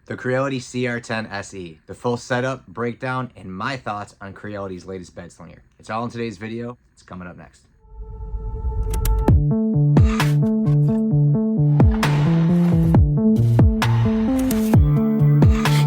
the Creality CR10 SE, the full setup, breakdown, and my thoughts on Creality's latest bed slinger. It's all in today's video. It's coming up next.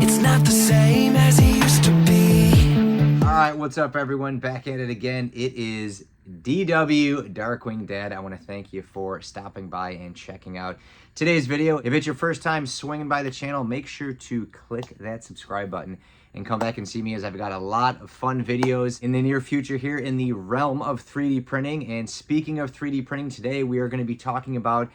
It's not the same as it used to be. All right, what's up, everyone? Back at it again. It is DW Darkwing Dad. I want to thank you for stopping by and checking out today's video. If it's your first time swinging by the channel, make sure to click that subscribe button and come back and see me, as I've got a lot of fun videos in the near future here in the realm of 3D printing. And speaking of 3D printing, today we are going to be talking about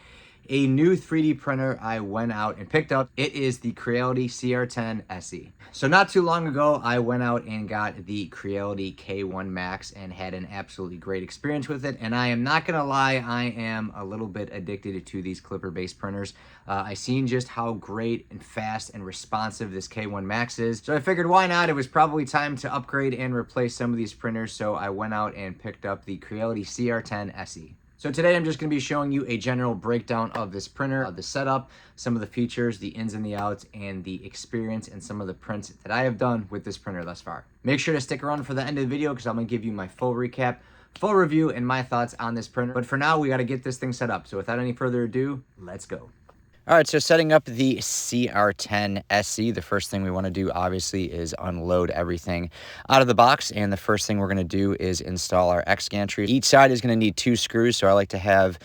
a new 3D printer I went out and picked up. It is the Creality CR10 SE. So not too long ago, I went out and got the Creality K1 Max and had an absolutely great experience with it. And I am not gonna lie, I am a little bit addicted to these clipper-based printers. I seen just how great and fast and responsive this K1 Max is. So I figured, why not? It was probably time to upgrade and replace some of these printers. So I went out and picked up the Creality CR10 SE. So today I'm just going to be showing you a general breakdown of this printer, the setup, some of the features, the ins and the outs, and the experience and some of the prints that I have done with this printer thus far. Make sure to stick around for the end of the video because I'm going to give you my full recap, full review, and my thoughts on this printer. But for now, we got to get this thing set up. So without any further ado, let's go. All right, so setting up the CR10 SE, the first thing we want to do, obviously, is unload everything out of the box. And the first thing we're going to do is install our X gantry. Each side is going to need 2 screws, so I like to have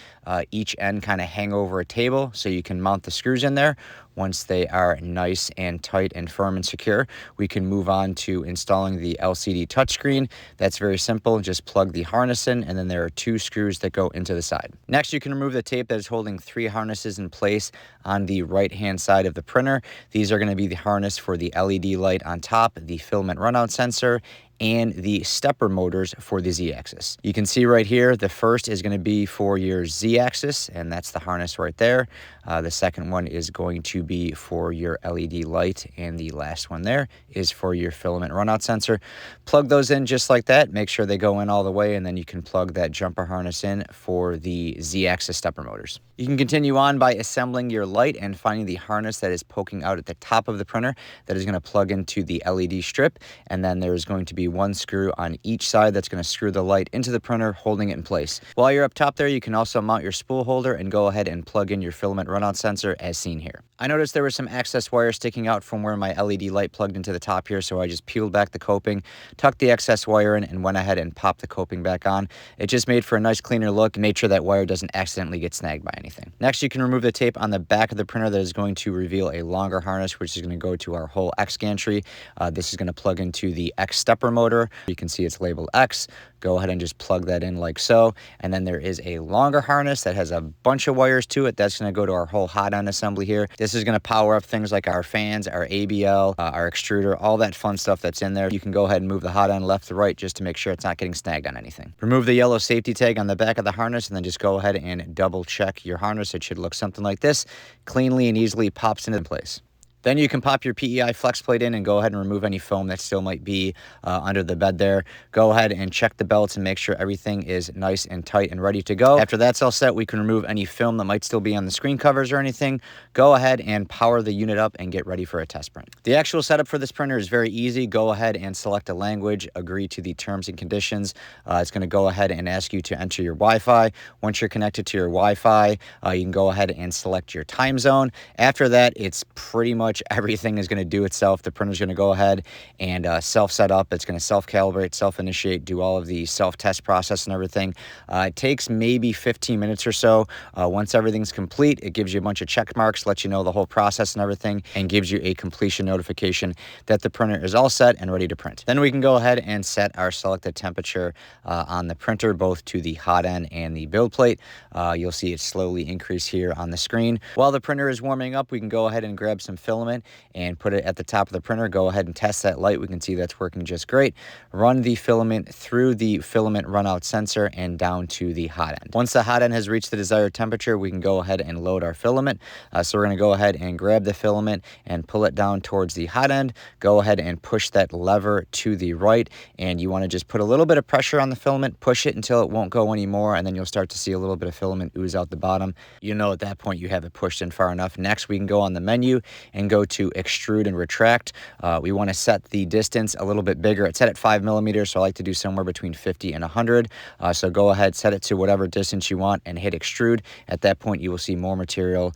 each end kind of hang over a table so you can mount the screws in there. Once they are nice and tight and firm and secure, we can move on to installing the LCD touchscreen. That's very simple. Just plug the harness in, and then there are 2 screws that go into the side. Next, you can remove the tape that is holding 3 harnesses in place on the right-hand side of the printer. These are going to be the harness for the LED light on top, the filament runout sensor, and the stepper motors for the Z-axis. You can see right here, the first is going to be for your Z-axis, and that's the harness right there. The second one is going to be for your LED light, and the last one there is for your filament runout sensor. Plug those in just like that. Make sure they go in all the way, and then you can plug that jumper harness in for the Z-axis stepper motors. You can continue on by assembling your light and finding the harness that is poking out at the top of the printer that is going to plug into the LED strip, and then there's going to be 1 screw on each side that's going to screw the light into the printer, holding it in place. While you're up top there, you can also mount your spool holder and go ahead and plug in your filament runout sensor as seen here. I noticed there was some excess wire sticking out from where my LED light plugged into the top here, so I just peeled back the coping, tucked the excess wire in, and went ahead and popped the coping back on. It just made for a nice cleaner look and made sure that wire doesn't accidentally get snagged by anything. Next, you can remove the tape on the back of the printer that is going to reveal a longer harness, which is going to go to our whole X gantry. This is going to plug into the X stepper motor. You can see it's labeled X. Go ahead and just plug that in like so. And then there is a longer harness that has a bunch of wires to it. That's going to go to our whole hot end assembly here. This is going to power up things like our fans, our ABL, our extruder, all that fun stuff that's in there. You can go ahead and move the hot end left to right just to make sure it's not getting snagged on anything. Remove the yellow safety tag on the back of the harness, and then just go ahead and double check your harness. It should look something like this. Cleanly and easily pops into place. Then you can pop your PEI flex plate in and go ahead and remove any foam that still might be under the bed there. Go ahead and check the belts and make sure everything is nice and tight and ready to go. After that's all set, we can remove any film that might still be on the screen covers or anything. Go ahead and power the unit up and get ready for a test print. The actual setup for this printer is very easy. Go ahead and select a language, agree to the terms and conditions. It's going to go ahead and ask you to enter your Wi-Fi. Once you're connected to your Wi-Fi, you can go ahead and select your time zone. After that, it's pretty much everything is going to do itself. The printer is going to go ahead and self-set up. It's going to self-calibrate, self-initiate, do all of the self-test process and everything. It takes maybe 15 minutes or so. Once everything's complete, it gives you a bunch of check marks, lets you know the whole process and everything, and gives you a completion notification that the printer is all set and ready to print. Then we can go ahead and set our selected temperature on the printer, both to the hot end and the build plate. You'll see it slowly increase here on the screen. While the printer is warming up, we can go ahead and grab some filament and put it at the top of the printer. Go ahead and test that light. We can see that's working just great. Run the filament through the filament runout sensor and down to the hot end. Once the hot end has reached the desired temperature, we can go ahead and load our filament. So we're going to go ahead and grab the filament and pull it down towards the hot end. Go ahead and push that lever to the right, and you want to just put a little bit of pressure on the filament, push it until it won't go anymore, and then you'll start to see a little bit of filament ooze out the bottom. You know at that point you have it pushed in far enough. Next, we can go on the menu and go to extrude and retract. We want to set the distance a little bit bigger. It's set at 5 millimeters, so I like to do somewhere between 50 and 100. So go ahead, set it to whatever distance you want and hit extrude. At that point, you will see more material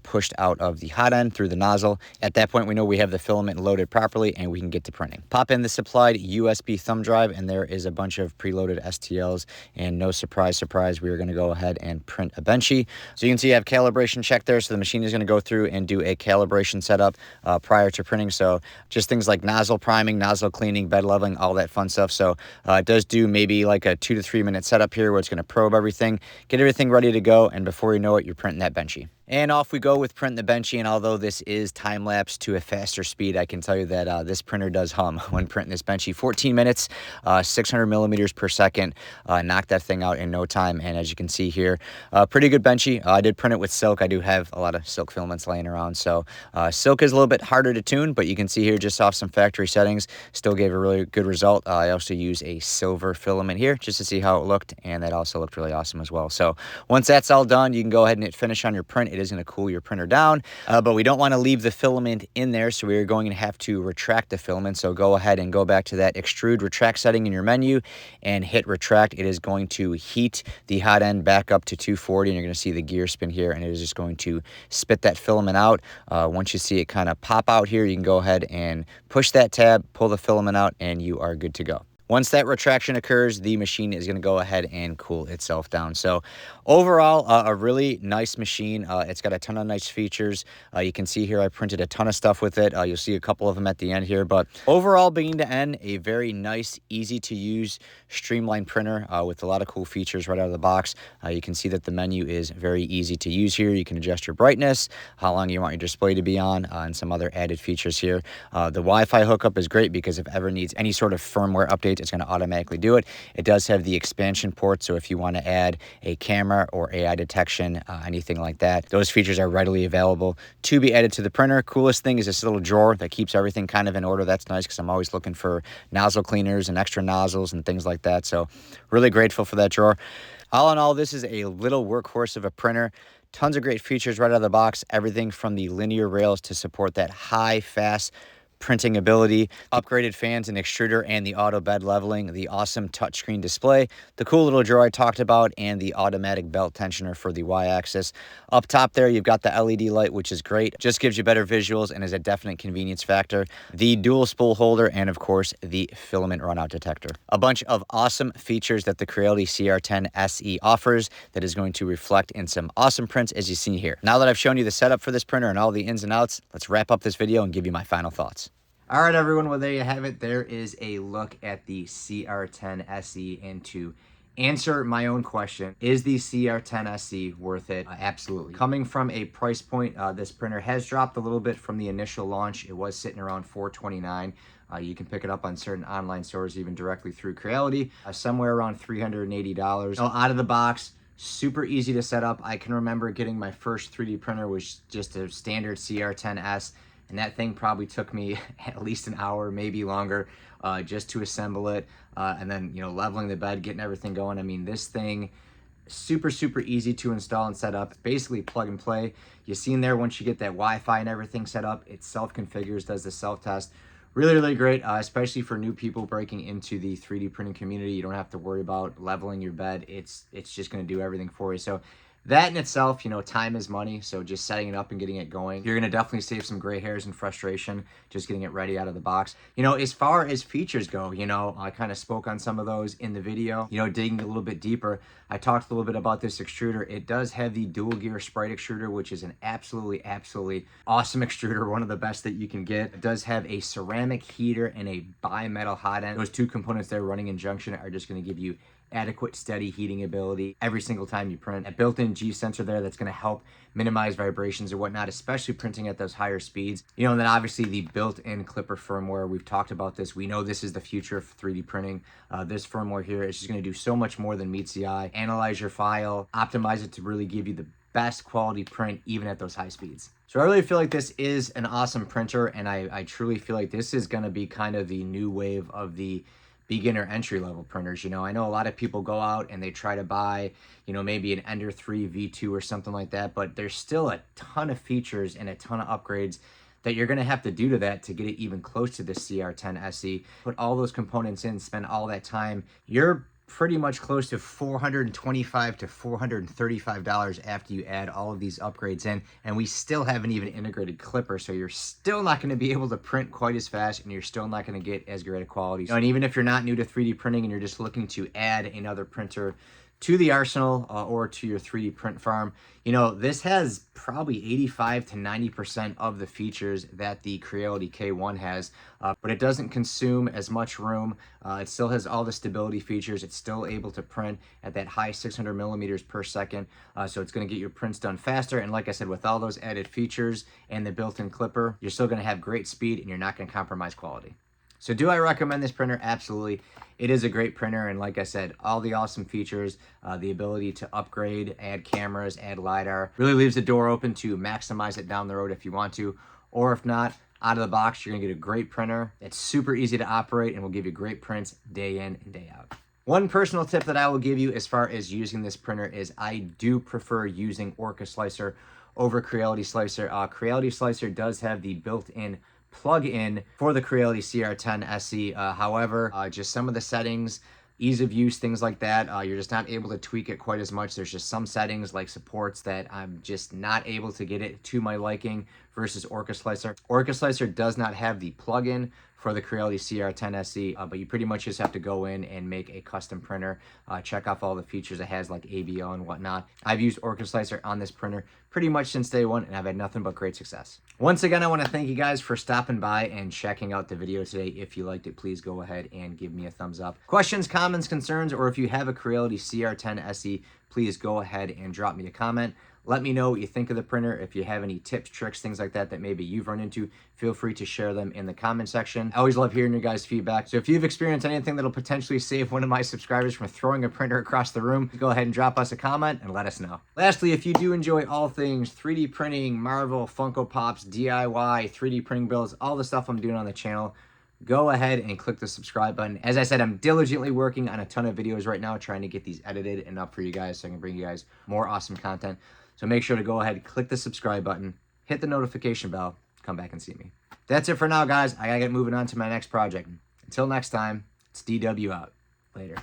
pushed out of the hot end through the nozzle. At that point, we know we have the filament loaded properly and we can get to printing. Pop in the supplied USB thumb drive, and there is a bunch of preloaded STLs, and no surprise, we are going to go ahead and print a Benchy. So you can see I have calibration check there, so the machine is going to go through and do a calibration setup prior to printing. So just things like nozzle priming, nozzle cleaning, bed leveling, all that fun stuff. So it does do maybe like a 2 to 3 minute setup here where it's going to probe everything, get everything ready to go, and before you know it, you're printing that Benchy. And off we go with printing the Benchy, and although this is time-lapse to a faster speed, I can tell you that this printer does hum when printing this Benchy. 14 minutes, 600 millimeters per second, knocked that thing out in no time, and as you can see here, pretty good Benchy. I did print it with silk. I do have a lot of silk filaments laying around, so silk is a little bit harder to tune, but you can see here just off some factory settings, still gave a really good result. I also use a silver filament here just to see how it looked, and that also looked really awesome as well. So once that's all done, you can go ahead and hit finish on your print. It is going to cool your printer down, but we don't want to leave the filament in there, so we're going to have to retract the filament. So go ahead and go back to that extrude retract setting in your menu and hit retract. It is going to heat the hot end back up to 240, and you're going to see the gear spin here, and it is just going to spit that filament out. Once you see it kind of pop out here, you can go ahead and push that tab, pull the filament out, and you are good to go. Once that retraction occurs, the machine is going to go ahead and cool itself down. So overall, a really nice machine. It's got a ton of nice features. You can see here I printed a ton of stuff with it. You'll see a couple of them at the end here. But overall, beginning to end, a very nice, easy to use, streamlined printer with a lot of cool features right out of the box. You can see that the menu is very easy to use here. You can adjust your brightness, how long you want your display to be on, and some other added features here. The Wi-Fi hookup is great because if ever needs any sort of firmware update, it's going to automatically do it. It does have the expansion port, so if you want to add a camera or AI detection, anything like that, those features are readily available to be added to the printer. Coolest thing is this little drawer that keeps everything kind of in order. That's nice because I'm always looking for nozzle cleaners and extra nozzles and things like that, so really grateful for that drawer. All in all, this is a little workhorse of a printer. Tons of great features right out of the box, everything from the linear rails to support that high, fast printing ability, upgraded fans and extruder, and the auto bed leveling, the awesome touchscreen display, the cool little drawer I talked about, and the automatic belt tensioner for the Y-axis. Up top there, you've got the LED light, which is great. Just gives you better visuals and is a definite convenience factor. The dual spool holder, and of course, the filament runout detector. A bunch of awesome features that the Creality CR10 SE offers that is going to reflect in some awesome prints as you see here. Now that I've shown you the setup for this printer and all the ins and outs, let's wrap up this video and give you my final thoughts. All right, everyone, well, there you have it. There is a look at the CR10 SE, and to answer my own question, is the CR10 SE worth it? Absolutely. Coming from a price point, this printer has dropped a little bit from the initial launch. It was sitting around $429. You can pick it up on certain online stores, even directly through Creality, somewhere around $380. So out of the box, super easy to set up. I can remember getting my first 3D printer was just a standard CR10S, and that thing probably took me at least an hour, maybe longer, just to assemble it. And then, you know, leveling the bed, getting everything going. I mean, this thing, super easy to install and set up. Basically plug and play. You see in there, once you get that Wi-Fi and everything set up, it self-configures, does the self-test. Really great, especially for new people breaking into the 3D printing community. You don't have to worry about leveling your bed. It's just going to do everything for you. So that in itself, you know, time is money. So just setting it up and getting it going, you're going to definitely save some gray hairs and frustration just getting it ready out of the box. You know, as far as features go, you know, I kind of spoke on some of those in the video. You know, digging a little bit deeper, I talked a little bit about this extruder. It does have the dual gear sprite extruder, which is an absolutely awesome extruder, one of the best that you can get. It does have a ceramic heater and a bimetal hot end. Those two components there running in junction are just going to give you adequate steady heating ability every single time you print. A built-in G sensor there that's going to help minimize vibrations or whatnot, especially printing at those higher speeds. You know, and then obviously the built-in clipper firmware. We've talked about this. We know this is the future of 3D printing. This firmware here is just going to do so much more than meets the eye. Analyze your file, optimize it to really give you the best quality print even at those high speeds. So I really feel like this is an awesome printer, and I truly feel like this is going to be kind of the new wave of the beginner entry-level printers. You know, I know a lot of people go out and they try to buy, you know, maybe an Ender 3 V2 or something like that, but there's still a ton of features and a ton of upgrades that you're going to have to do to that to get it even close to the CR10 SE. Put all those components in, spend all that time, you're pretty much close to $425 to $435 after you add all of these upgrades in, and we still haven't even integrated clipper, so you're still not going to be able to print quite as fast, and you're still not going to get as great a quality. And even if you're not new to 3D printing and you're just looking to add another printer to the arsenal or to your 3D print farm, this has probably 85 to 90% of the features that the Creality K1 has, but it doesn't consume as much room. It still has all the stability features. It's still able to print at that high 600 millimeters per second, so it's going to get your prints done faster. And like I said, with all those added features and the built-in clipper, you're still going to have great speed and you're not going to compromise quality. So do I recommend this printer? Absolutely. It is a great printer, and like I said, all the awesome features, the ability to upgrade, add cameras, add LiDAR, really leaves the door open to maximize it down the road if you want to, or if not, out of the box, you're gonna get a great printer that's super easy to operate and will give you great prints day in and day out. One personal tip that I will give you as far as using this printer is I do prefer using Orca Slicer over Creality Slicer. Creality Slicer does have the built-in plug-in for the Creality CR10 SE. However, just some of the settings, ease of use, things like that, you're just not able to tweak it quite as much. There's just some settings like supports that I'm just not able to get it to my liking versus Orca Slicer. Orca Slicer does not have the plug-in for the Creality CR10 SE, but you pretty much just have to go in and make a custom printer, check off all the features it has like ABO and whatnot. I've used Orca Slicer on this printer pretty much since day one, and I've had nothing but great success. Once again, I want to thank you guys for stopping by and checking out the video today. If you liked it, please go ahead and give me a thumbs up. Questions, comments, concerns, or if you have a Creality CR10 SE, please go ahead and drop me a comment. Let me know what you think of the printer. If you have any tips, tricks, things like that maybe you've run into, feel free to share them in the comment section. I always love hearing your guys' feedback. So if you've experienced anything that'll potentially save one of my subscribers from throwing a printer across the room, go ahead and drop us a comment and let us know. Lastly, if you do enjoy all things 3D printing, Marvel, Funko Pops, DIY, 3D printing builds, all the stuff I'm doing on the channel, go ahead and click the subscribe button. As I said, I'm diligently working on a ton of videos right now, trying to get these edited and up for you guys so I can bring you guys more awesome content. So make sure to go ahead, click the subscribe button, hit the notification bell, come back and see me. That's it for now, guys. I gotta get moving on to my next project. Until next time, it's DW out. Later.